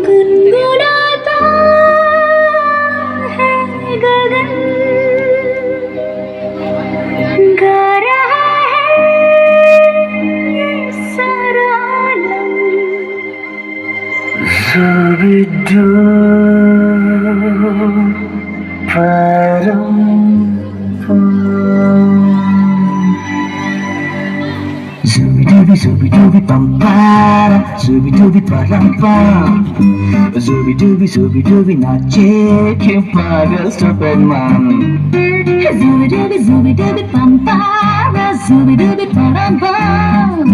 गुनगुनाता है गगन गा रहा है ये सारा आलम Zubidu param Zubidubi zubidubi pampara Zubidubi param pam Zubidubi zubidubi nache que paga stupid man Zubidubi zubidubi pampara Zubidubi param pam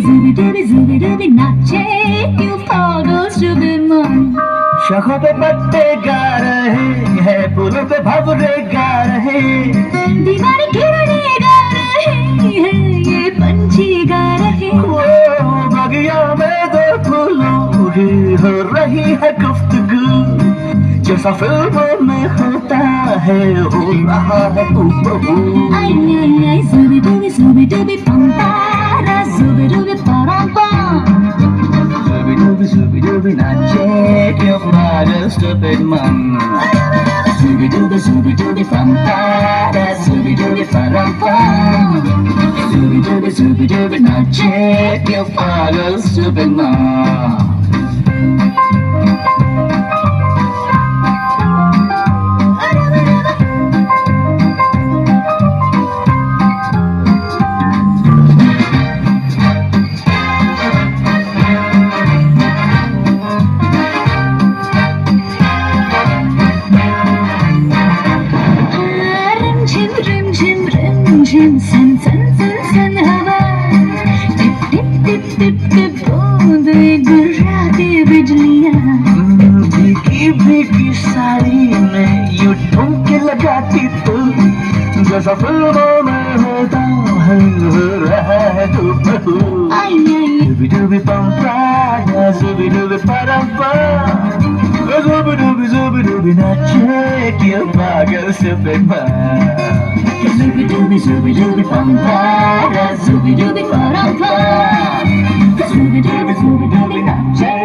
Zubidubi zubidubi nache que paga stupid man शाखों पे पत्ते गा रहे हैं फूलों पे भंवरे गा रहे दीवारें किरणें गा रहे हैं ये पंछी गा रहे वो बगिया में दो फूलों की हो रही है गुफ्तगू जैसा फिल्मों में होता है हो रहा है हूबहू आई आई आई zubi dubi pampara zubi dubi parampam Zubi-dubi nache que paga stupid man Zubi-dubi pampara Zubi-dubi parampam Zubi-dubi nache que paga stupid man Rim san san san san हवा tip tip tip tip tip बूंदे गिराती बिजलियाँ भीगी भीगी साड़ी में यूं ठुमके लगाती तू जैसा फिल्मों में होता है हो रहा है हूबहू आई आई zubi-dubi pampara zubi-dubi parampa zubi-dubi nache que paga stupid man Zubi-dubi pampara Zubi-dubi parampa Zubi-dubi nache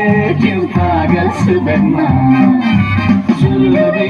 que paga stupid man Zubi-dubi